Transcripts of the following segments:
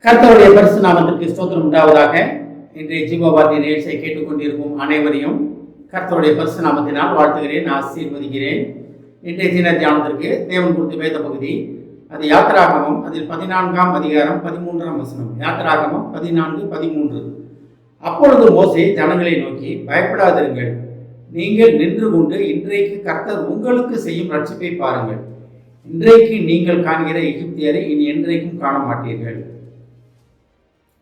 கர்த்தருடைய பரிசு நாமத்திற்கு ஸ்தோத்திரம் உண்டாவதாக. இன்றைய ஜீவவார்த்தை நிகழ்ச்சியை கேட்டுக்கொண்டிருக்கும் அனைவரையும் கர்த்தருடைய பரிசு நாமத்தினால் வாழ்த்துகிறேன், ஆசீர்வதிக்கிறேன். இன்றைய தின தியானத்திற்கு தேவன் குறித்த வேத பகுதி அது யாத்திராகமம், அதில் 14ஆம் அதிகாரம் 13ஆம் வசனம். யாத்திராகமம் 14:13. அப்பொழுது மோசே ஜனங்களை நோக்கி, பயப்படாதிருங்கள், நீங்கள் நின்று கொண்டு இன்றைக்கு கர்த்தர் உங்களுக்கு செய்யும் ரட்சிப்பை பாருங்கள். இன்றைக்கு நீங்கள் காண்கிற எகிப்தியரை இனி என்றைக்கும் காண மாட்டீர்கள்.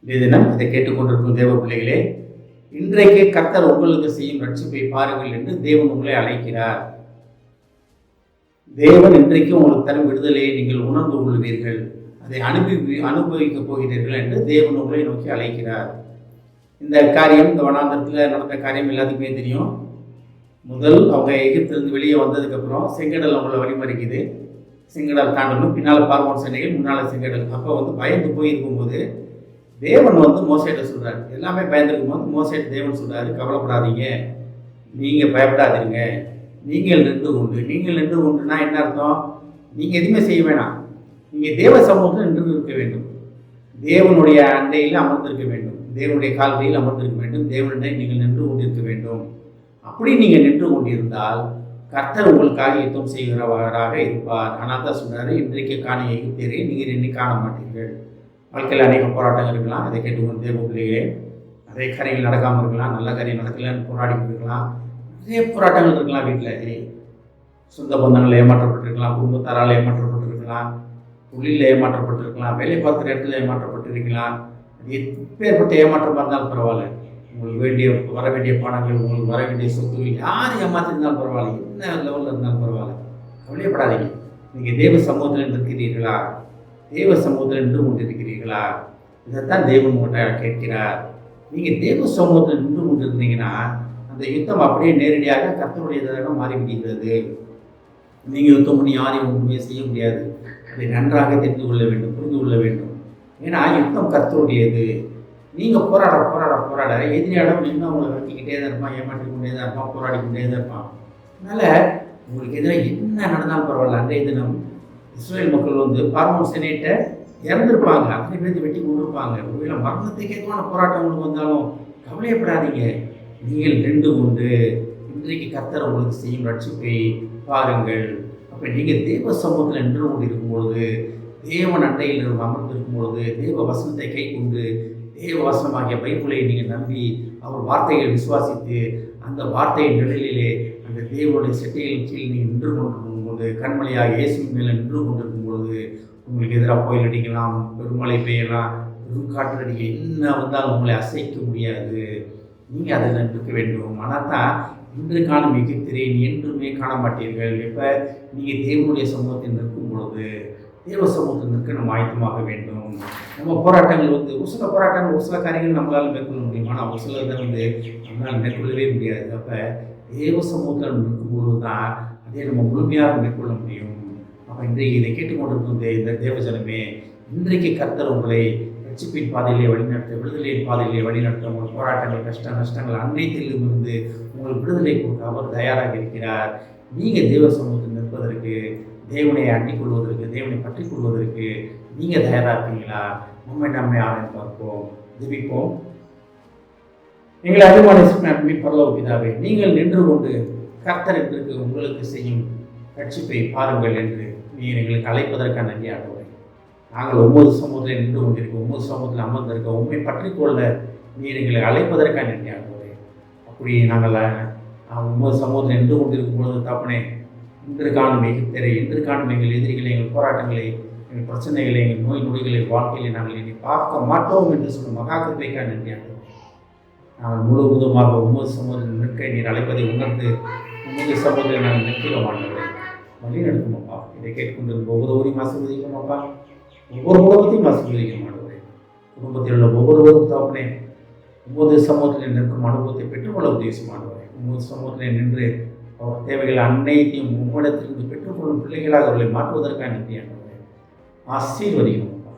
தினம் இதை கேட்டுக்கொண்டிருக்கும் தேவ பிள்ளைகளே, இன்றைக்கு கர்த்தர் உங்களுக்கு செய்யும் ரட்சிப்பை பாருங்கள் என்று தேவன் உங்களை அழைக்கிறார். தேவன் இன்றைக்கு உங்களுக்கு தரும் விடுதலையை நீங்கள் உணர்ந்து கொள்வீர்கள், அதை அனுபவிக்கப் போகிறீர்கள் என்று தேவன் உங்களை நோக்கி அழைக்கிறார். இந்த காரியம், இந்த வனாந்தரத்தில் நடந்த காரியம் எல்லாத்துக்குமே தெரியும். முதல் அவங்க எகிப்திலிருந்து வெளியே வந்ததுக்கப்புறம் செங்கடல் அவங்கள வழிமறிக்குது. செங்கடல் தாண்டணும், பின்னால் பார்வோன் சேனைகள், முன்னால் செங்கடல். அப்போ பயந்து போயிருக்கும்போது தேவன் மோசேட்ட சொல்கிறார். எல்லாமே பயந்துருக்கும் போது மோசேட்ட தேவன் சொல்கிறாரு, கவலைப்படாதீங்க, நீங்கள் பயப்படாதீங்க, நீங்கள் நின்று கொண்டுனா என்ன அர்த்தம்? நீங்கள் எதுவுமே செய்ய வேணாம், நீங்கள் தேவ சமூகத்தில் நின்று இருக்க வேண்டும், தேவனுடைய அண்டையில் அமர்ந்திருக்க வேண்டும், தேவனுடைய கால்களில் அமர்ந்திருக்க வேண்டும், தேவனுடைய நீங்கள் நின்று கொண்டிருக்க வேண்டும். அப்படி நீங்கள் நின்று கொண்டிருந்தால் கர்த்தர் உங்களுக்காக யுத்தம் செய்கிறவராக இருப்பார். ஆனால் தான் சொல்கிறாரு, இன்றைக்கு காண எகிப்தியரை நீங்கள் இன்னைக்கு காண மாட்டீர்கள். வாழ்க்கையில் அநேக போராட்டங்கள் இருக்கலாம், அதை கேட்டுக்கொண்டு தேவ பிள்ளைகளே. நிறைய காரியங்கள் நடக்காமல் இருக்கலாம், நல்ல காரியம் நடக்கலன்னு போராடிக்கிட்டு இருக்கலாம், நிறைய போராட்டங்கள் இருக்கலாம். வீட்டில் சொந்த பந்தங்கள் ஏமாற்றப்பட்டிருக்கலாம், குடும்பத்தாரால் ஏமாற்றப்பட்டிருக்கலாம், தொழிலில் ஏமாற்றப்பட்டிருக்கலாம், வேலை பார்க்குற இடத்துல ஏமாற்றப்பட்டிருக்கலாம். அது எப்பேற்பட்ட ஏமாற்றமாக இருந்தாலும் பரவாயில்ல, உங்களுக்கு வர வேண்டிய பணங்கள், உங்களுக்கு வர வேண்டிய சொத்துகள் யார் ஏமாற்றிருந்தாலும் பரவாயில்ல, என்ன லெவலில் இருந்தாலும் பரவாயில்ல, கவலையப்படாதீங்க. நீங்கள் தேவ சமூகத்தில் இருக்கிறீர்களா? தேவ சமூகத்தில் நின்று கொண்டிருக்கிறீர்களா? இதைத்தான் தேவன் உங்கள்கிட்ட கேட்கிறார். நீங்கள் தேவ சமூகத்தில் நின்று கொண்டிருந்தீங்கன்னா அந்த யுத்தம் அப்படியே நேரடியாக கர்த்தருடையதாக மாறிவிடுகிறது. நீங்கள் யுத்தம் பண்ணி யாரையும் ஒன்றுமே செய்ய முடியாது. அதை நன்றாக தெரிந்து கொள்ள வேண்டும், புரிந்து கொள்ள வேண்டும். ஏன்னா யுத்தம் கர்த்தருடையது. நீங்கள் போராட எதிரியாடம் இன்னும் அவங்களை வெட்டிக்கிட்டே தான் இருப்பான், ஏமாற்றி கொண்டே தான் இருப்பான், போராடி கொண்டே தான் இருப்பான். அதனால் உங்களுக்கு எதிராக என்ன நடந்தாலும் பரவாயில்ல. அன்றைய தினம் இஸ்ரேல் மக்கள் பார்வோன் சேனையிட்ட இறந்துருப்பாங்க, அத்தனை பேருக்கு வெட்டி கொண்டிருப்பாங்க. ஒருவேளை மரணத்துக்கு ஏதுவான போராட்டம் உங்களுக்கு வந்தாலும் கவலையப்படாதீங்க. நீங்கள் நின்று கொண்டு இன்றைக்கு கர்த்தர் உங்களுக்கு செய்யும் ரட்சிப்பை பாருங்கள். அப்போ நீங்கள் தேவ சமூகத்தில் நின்று கொண்டு இருக்கும்பொழுது, தேவன் அண்டையில் அமர்ந்திருக்கும் பொழுது, தேவ வசனத்தை கை கொண்டு, தேவ வசனமாகிய பைபிளை நீங்கள் நம்பி அவர் வார்த்தைகளை விசுவாசித்து அந்த வார்த்தையின் நிழலிலே அந்த தேவனுடைய செட்டையின் கீழ் நீங்கள் நின்று கொண்டிருக்கும் போது, கண்மலையாக இயேசுவின் மேலே நின்று கொண்டிருக்கும் பொழுது, உங்களுக்கு எதிராக புயல் அடிக்கலாம், பெருமழை பெய்யலாம், பெரும் காற்று அடிக்க, என்ன வந்தாலும் உங்களை அசைக்க முடியாது. நீங்கள் அதில் நிற்க வேண்டும். ஆனால் தான் இன்று காணும் எகிப்தியரை என்றுமே காண மாட்டீர்கள். இப்போ நீங்கள் தேவனுடைய சமூகத்தில் நிற்கும் பொழுது, தேவ சமூகத்தில் நிற்க நம்ம ஆயத்தமாக வேண்டும். நம்ம போராட்டங்கள் ஒரு சில போராட்டங்கள், ஒரு சில காரியங்கள் நம்மளால் மேற்கொள்ள முடியும், ஆனால் ஒரு சிலதை நம்மளால் மேற்கொள்ளவே முடியாது. அப்போ தேவ சமூகத்தில் நிற்கும் பொழுது தான் அதை நம்ம முழுமையாக மேற்கொள்ள முடியும். அப்போ இன்றைக்கு இதை கேட்டுக்கொண்டிருக்கும் இந்த தேவஜனமே, இன்றைக்கு கர்த்தர் உங்களை ரட்சிப்பின் பாதையிலே வழிநடத்த, விடுதலையின் பாதையிலே வழிநடத்த, உங்கள் போராட்டங்கள், நஷ்டங்கள் அனைத்திலும் இருந்து உங்களுக்கு விடுதலை கொடுக்க அவர் தயாராக இருக்கிறார். நீங்கள் தேவ சமூகத்தில் நிற்பதற்கு, தேவனை அண்டிக் கொள்வதற்கு, தேவனை பற்றி கொள்வதற்கு நீங்கள் தயாராக இருக்கீங்களா? நம்மை ஆராய்ந்து பார்ப்போம், ஜெபிப்போம். எங்களை அபிமான பரலோக பிதாவே, நீங்கள் நின்று கொண்டு கர்த்தர் இன்றைக்கு உங்களுக்கு செய்யும் ரட்சிப்பை பாருங்கள் என்று நீர் எங்களுக்கு அழைப்பதற்கான நன்றி ஆண்டவரே. நாங்கள் ஒவ்வொரு சமூகத்தில் நின்று கொண்டிருக்கோம், ஒவ்வொரு சமூகத்தில் அமர்ந்திருக்க, உண்மை பற்றி கொள்ள நீர் எங்களை அழைப்பதற்கான நன்றி ஆண்டவரே. அப்படி நாங்கள் ஒவ்வொரு சமூகத்தில் நின்று கொண்டிருக்கும் பொழுது தப்பனே, இன்று காணும் எகிப்தியரை, இன்று காணும் எங்கள் எதிரிகளை, எங்கள் போராட்டங்களை, எங்கள் பிரச்சனைகளை, எங்கள் நோய் நொடிகளை, வாழ்க்கையை நாங்கள் இனி பார்க்க மாட்டோம் என்று சொல்லும் மகாக்கிருபைக்கான நன்றி ஆண்டவரே. நாங்கள் முழுவதுமாக ஒவ்வொரு சமூகத்தில் நிற்க நீர் அழைப்பதை உணர்ந்து உங்களுடைய சமூகத்தில் நாங்கள் நிற்கிறோம் ஆண்டவரே. வழி நடக்குமாப்பா. இதை கேட்டுக்கொண்டு ஒவ்வொருவரையும் ஆசீர்வதிக்குமாப்பா, ஒவ்வொரு குடும்பத்தையும் ஆசீர்வதிக்கும் ஆண்டவரே. குடும்பத்தில் உள்ள ஒவ்வொருவரும் தகப்பனே, ஒவ்வொரு சமூகத்தில் நிற்கும் அனுபவத்தை பெற்றுக்கொள்ள உதவியும் ஆண்டவரே. ஒவ்வொரு சமூகத்தில் நின்று அவர் தேவைகள் அனைத்தையும் உம்மிடத்திலிருந்து பெற்றுக்கொள்ளும் பிள்ளைகளாக அவர்களை மாற்றுவதற்காக நன்றி ஆண்டவரே. ஆசீர்வதிக்குமாப்பா.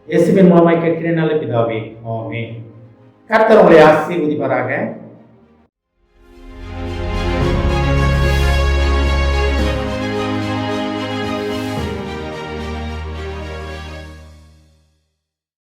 இயேசுவின் மூலமாய் கேட்கிறேன் நல்ல பிதாவே, ஆமென். கர்த்தர் உங்களை ஆசீர்வதிப்பாராக.